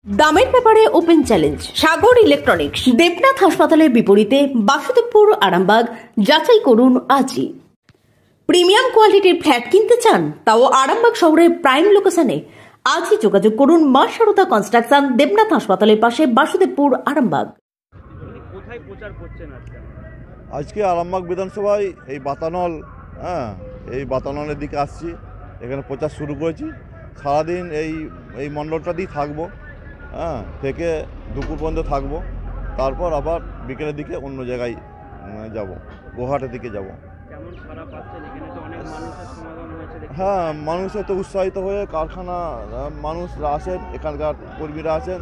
দামের ব্যাপারে open challenge সাগর electronics. Debnath হাসপাতালের বিপরীতে বাসুদেবপুর, আরামবাগ। যাচাই করুন আজই। প্রিমিয়াম কোয়ালিটির ফ্ল্যাট কিনতে চান, তাও আরামবাগ শহরের প্রাইম লোকেশনে? আজই যোগাযোগ করুন মা সারদা কনস্ট্রাকশন, দেবনাথ হাসপাতালের পাশে, বাসুদেবপুর, আরামবাগ। কোথায় প্রচার করছেন আজকে আরামবাগ বিধানসভায় এই বাতানল, এই বাতানলের দিকে আসছি। এখানে প্রচার শুরু করেছি। সারাদিন এই মণ্ডলটাতেই থাকবো, থেকে দুপুর পর্যন্ত থাকবো। তারপর আবার বিকেলের দিকে অন্য জায়গায় যাব, গোহাটের দিকে যাব। হ্যাঁ, মানুষের তো উৎসাহিত হয়ে কারখানা মানুষরা আছেন, এখানকার কর্মীরা আছেন,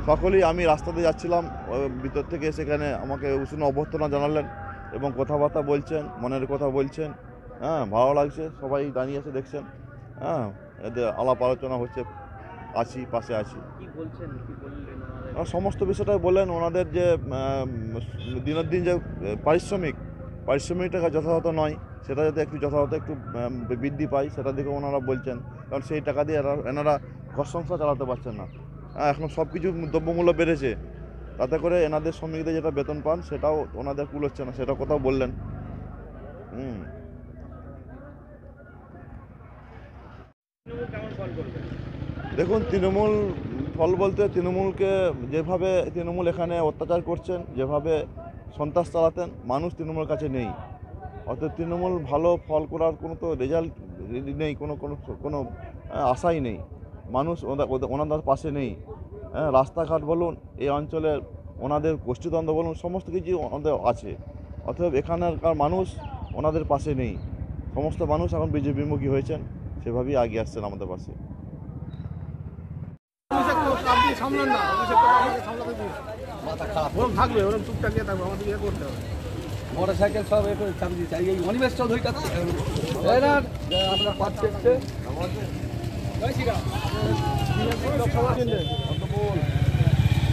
সকলেই। আমি রাস্তাতে যাচ্ছিলাম, ভিতর থেকে সেখানে আমাকে উষ্ণ অভ্যর্থনা জানালেন এবং কথাবার্তা বলছেন, মনের কথা বলছেন। ভালো লাগছে, সবাই দাঁড়িয়ে আছে দেখছেন। এদের আলাপ আলোচনা হচ্ছে, আছি, পাশে আছি। সমস্ত বিষয়টাই বললেন। ওনাদের যে দিনের দিন যে পারিশ্রমিকটা যথাযথ নয়, সেটা যাতে একটু যথাযথ একটু বৃদ্ধি পায়, সেটা দিকে ওনারা বলছেন। কারণ সেই টাকা দিয়ে এনারা ঘর সংসার চালাতে পারছেন না। এখন সব কিছু দ্রব্যমূল্য বেড়েছে, তাতে করে এনাদের শ্রমিকদের যেটা বেতন পান সেটাও ওনাদের কুলোচ্ছে না, সেটা কথাও বললেন। দেখুন, তৃণমূল ফল বলতে তৃণমূলকে যেভাবে তৃণমূল এখানে অত্যাচার করছেন, যেভাবে সন্ত্রাস চালাতেন, মানুষ তৃণমূলের কাছে নেই। অর্থাৎ তৃণমূল ভালো ফল করার কোনো তো রেজাল্ট নেই, কোনো আশাই নেই। মানুষ ওনাদের পাশে নেই। রাস্তাঘাট বলুন, এই অঞ্চলের ওনাদের গোষ্ঠীদ্বন্দ্ব বলুন, সমস্ত কিছু ওনাদের আছে। অতএব এখানকার মানুষ ওনাদের পাশে নেই। সমস্ত মানুষ এখন বিজেপিমুখী হয়েছেন, সেভাবেই এগিয়ে আসছেন আমাদের পাশে। মোটরসাইকেল সব চাপিয়ে চাই, এই অনিমেষ চৌধুরী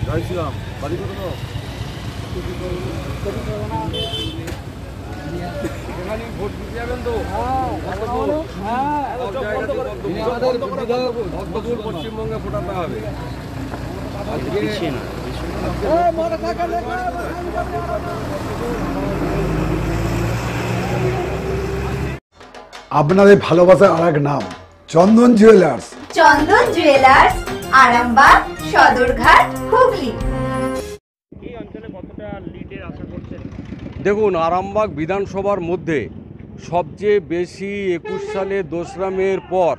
জয় শ্রীরাম। বাড়ি কত এখানে ভোট দিতে যাবেন তো? ভক্তপুর পশ্চিমবঙ্গে ভোটাতে হবে। আপনাদের ভালোবাসার আর এক নাম, চন্দন জুয়েলার্স। চন্দন জুয়েলার্স, আরামবাগ, সদরঘাট, হুগলি। এই অঞ্চলে কতটা লিডের আশা করছেন? দেখুন, আরামবাগ বিধানসভার মধ্যে সবচেয়ে বেশি 21 সালে 2রা মের পর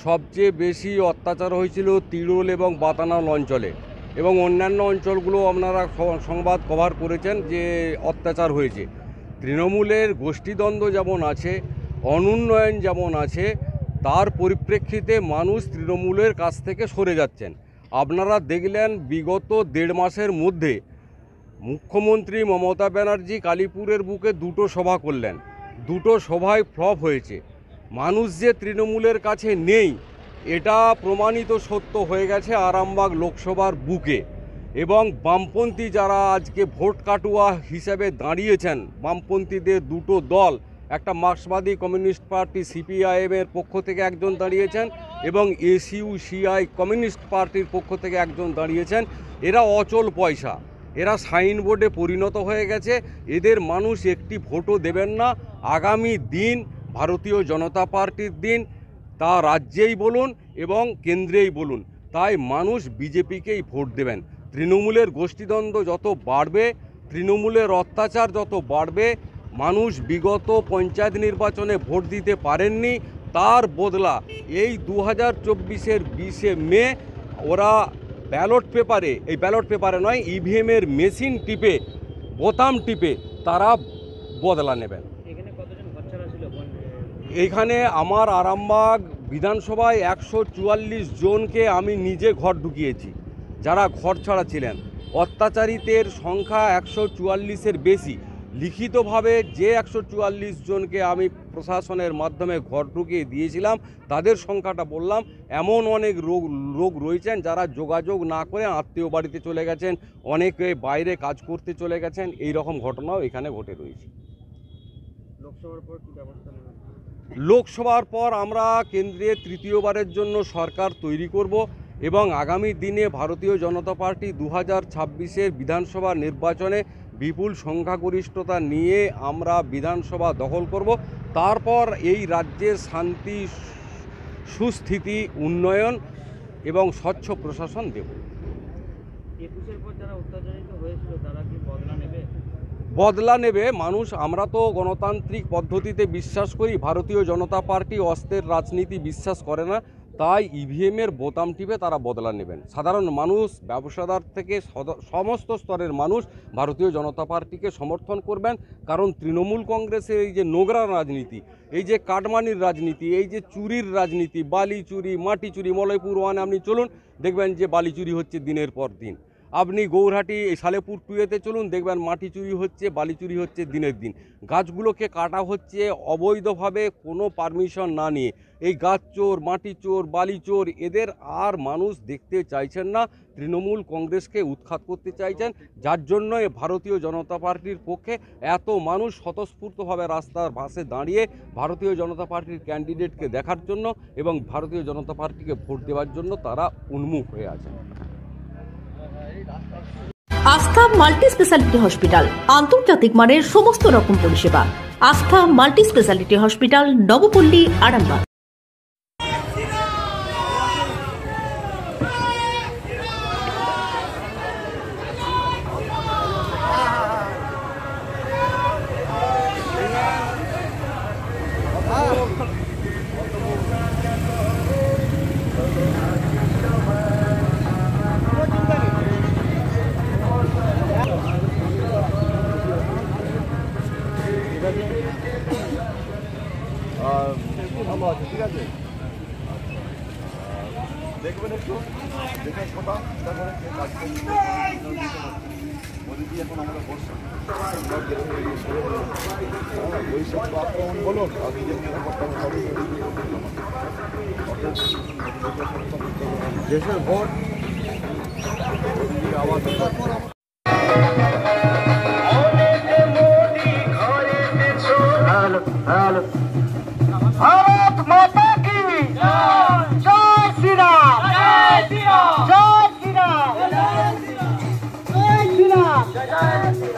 সবচেয়ে বেশি অত্যাচার হয়েছিল তিরোল এবং বাতানল অঞ্চলে, এবং অন্যান্য অঞ্চলগুলো আপনারা সংবাদ কভার করেছেন যে অত্যাচার হয়েছে। তৃণমূলের গোষ্ঠীদ্বন্দ্ব যেমন আছে, অনুন্নয়ন যেমন আছে, তার পরিপ্রেক্ষিতে মানুষ তৃণমূলের কাছ থেকে সরে যাচ্ছেন। আপনারা দেখলেন বিগত 1.5 মাসের মধ্যে মুখ্যমন্ত্রী মমতা ব্যানার্জি কালীপুরের বুকে 2টো সভা করলেন। 2টো সভায় ফ্লপ হয়েছে। মানুষ যে তৃণমূলের কাছে নেই, এটা প্রমাণিত সত্য হয়ে গেছে আরামবাগ লোকসভার বুকে। এবং বামপন্থী যারা আজকে ভোট কাটুয়া হিসেবে দাঁড়িয়েছেন, বামপন্থীদের 2টো দল, একটা মার্ক্সবাদী কমিউনিস্ট পার্টি সিপিআইএমের পক্ষ থেকে একজন দাঁড়িয়েছেন এবং এসইউসিআই কমিউনিস্ট পার্টির পক্ষ থেকে একজন দাঁড়িয়েছেন। এরা অচল পয়সা, এরা সাইনবোর্ডে পরিণত হয়ে গেছে। এদের মানুষ একটি ভোটও দেবেন না। আগামী দিন ভারতীয় জনতা পার্টির দিন, তা রাজ্যেই বলুন এবং কেন্দ্রেই বলুন। তাই মানুষ বিজেপিকেই ভোট দেবেন। তৃণমূলের গোষ্ঠীদ্বন্দ্ব যত বাড়বে, তৃণমূলের অত্যাচার যত বাড়বে, মানুষ বিগত পঞ্চায়েত নির্বাচনে ভোট দিতে পারেননি, তার বদলা এই 2024-এর 20শে মে ওরা ব্যালট পেপারে নয়, ইভিএমের মেশিন টিপে, বোতাম টিপে তারা বদলা নেবেন। এখানে আমার আরামবাগ বিধানসভায় 144 জনকে আমি নিজে ঘর ঢুকিয়েছি, যারা ঘর ছাড়া ছিলেন। অত্যাচারীদের সংখ্যা 144-এর বেশি। লিখিতভাবে যে 144 জনকে আমি প্রশাসনের মাধ্যমে ঘর ঢুকিয়ে দিয়েছিলাম, তাদের সংখ্যাটা বললাম। এমন অনেক লোক রয়েছেন যারা যোগাযোগ না করে আত্মীয় বাড়িতে চলে গেছেন, অনেকে বাইরে কাজ করতে চলে গেছেন। এই রকম ঘটনাও এখানে ঘটে রয়েছে। লোকসভার পর আমরা কেন্দ্রে তৃতীয়বারের জন্য সরকার তৈরি করব এবং আগামী দিনে ভারতীয় জনতা পার্টি 2026-এর বিধানসভা নির্বাচনে বিপুল সংখ্যাগরিষ্ঠতা নিয়ে আমরা বিধানসভা দখল করব। তারপর এই রাজ্যের শান্তি, সুস্থিতি, উন্নয়ন এবং স্বচ্ছ প্রশাসন দেব। 21-এর পর যারা অত্যাচারিত হয়েছিল তারা কি বদলা নেবে? বদলা নেবে মানুষ। আমরা তো গণতান্ত্রিক পদ্ধতিতে বিশ্বাস করি। ভারতীয় জনতা পার্টি অস্ত্রের রাজনীতি বিশ্বাস করে না, তাই ইভিএমের বোতাম টিপে তারা বদলা নেবেন। সাধারণ মানুষ, ব্যবসাদার থেকে সমস্ত স্তরের মানুষ ভারতীয় জনতা পার্টিকে সমর্থন করবেন, কারণ তৃণমূল কংগ্রেসের এই যে নোংরা রাজনীতি, এই যে কাটমানির রাজনীতি, এই যে চুরির রাজনীতি, বালি চুরি, মাটি চুরি, মলয়পুর ওয়ানে আপনি চলুন, দেখবেন যে বালি চুরি হচ্ছে দিনের পর দিন। আপনি গৌরহাটি এই সালেপুর টুয়েতে চলুন, দেখবেন মাটি চুরি হচ্ছে, বালি চুরি হচ্ছে দিনের দিন। গাছগুলোকে কাটা হচ্ছে অবৈধভাবে, কোনো পারমিশন না নিয়ে। এই গাছ চোর, মাটি চোর, বালি চোর, এদের আর মানুষ দেখতে চাইছেন না। তৃণমূল কংগ্রেসকে উৎখাত করতে চাইছেন, যার জন্য ভারতীয় জনতা পার্টির পক্ষে এত মানুষ স্বতঃস্ফূর্তভাবে রাস্তার পাশে দাঁড়িয়ে ভারতীয় জনতা পার্টির ক্যান্ডিডেটকে দেখার জন্য এবং ভারতীয় জনতা পার্টিকে ভোট দেওয়ার জন্য তারা উন্মুখ হয়ে আছেন। আস্থা মাল্টি স্পেশালিটি হসপিটাল, আন্তর্জাতিক মানের সমস্ত রকম পরিষেবা। আস্থা multi speciality hospital, Nabapalli, Arambagh. ভালো আছে, ঠিক আছে, দেখবেন একটু দেখে কথা, তারপরে মোদীজি এখন আমরা বসছি বৈশাখ আক্রমণ বলুন আর দেশের ভোট আওয়াজ भारत माता की जय श्री राम, जय श्री राम, जय श्री राम, जय श्री राम, जय श्री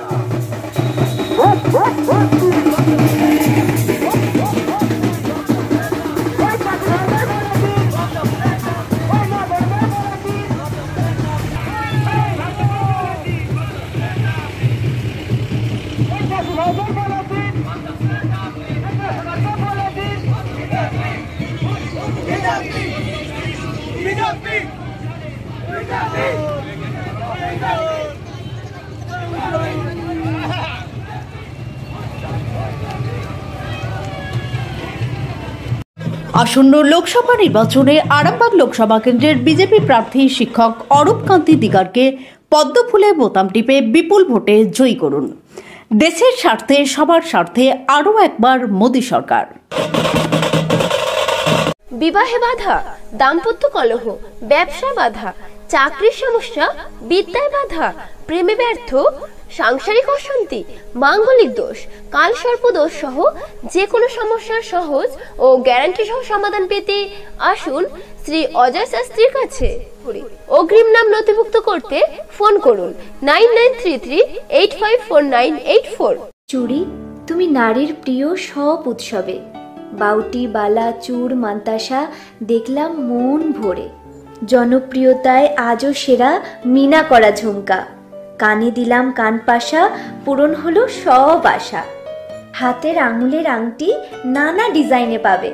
আসন্ন লোকসভা নির্বাচনে আরামবাগ লোকসভা কেন্দ্রের বিজেপি প্রার্থী শিক্ষক অরূপ কান্তি দিগারকে পদ্মফুলে বোতাম টিপে বিপুল ভোটে জয়ী করুন। দেশের স্বার্থে, সবার স্বার্থে আরও একবার মোদী সরকার। বিবাহে বাধা, দাম্পত্য কলহ, ব্যবসা বাধা, চাকরির সমস্যা, বিদ্যায় বাধা, প্রেমে ব্যর্থ, সাংসারিক অশান্তি, মাঙ্গলিক দোষ, কালসর্প দোষ সহ যে কোনো সমস্যার সহজ ও গ্যারান্টি সহ সমাধান পেতে আসুন শ্রী অজয় শাস্ত্রীর কাছে। অগ্রিম নাম নথিভুক্ত করতে ফোন করুন 9933854984। চুড়ি, তুমি নারীর প্রিয় সব উৎসবে। বাউটি, বালা, চূড়, মান্তাসা দেখলাম মন ভরে। জনপ্রিয়তায় আজও সেরা মিনা করা ঝুমকা। কানে দিলাম কানপাশা, পূরণ হলো সব আশা। হাতের আঙুলের আংটি নানা ডিজাইনে পাবে।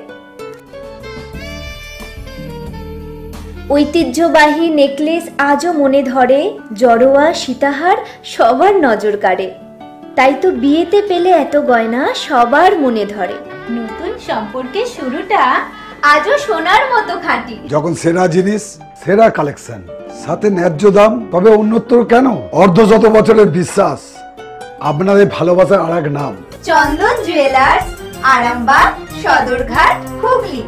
ঐতিহ্যবাহী নেকলেস আজও মনে ধরে। জড়োয়া, সীতাহার সবার নজর কাড়ে। তাই তো বিয়েতে পেলে এত গয়না সবার মনে ধরে। নতুন সম্পর্কের শুরুটা আজও সোনার মতো খাঁটি। যখন সেরা জিনিস, সেরা কালেকশন, সাথে ন্যায্য দাম, তবে উন্নতর কেন? অর্ধশত বছরের বিশ্বাস, আপনাদের ভালোবাসার আর এক নাম চন্দন জুয়েলার্স, আরামবাগ, সদরঘাট, হুগলি।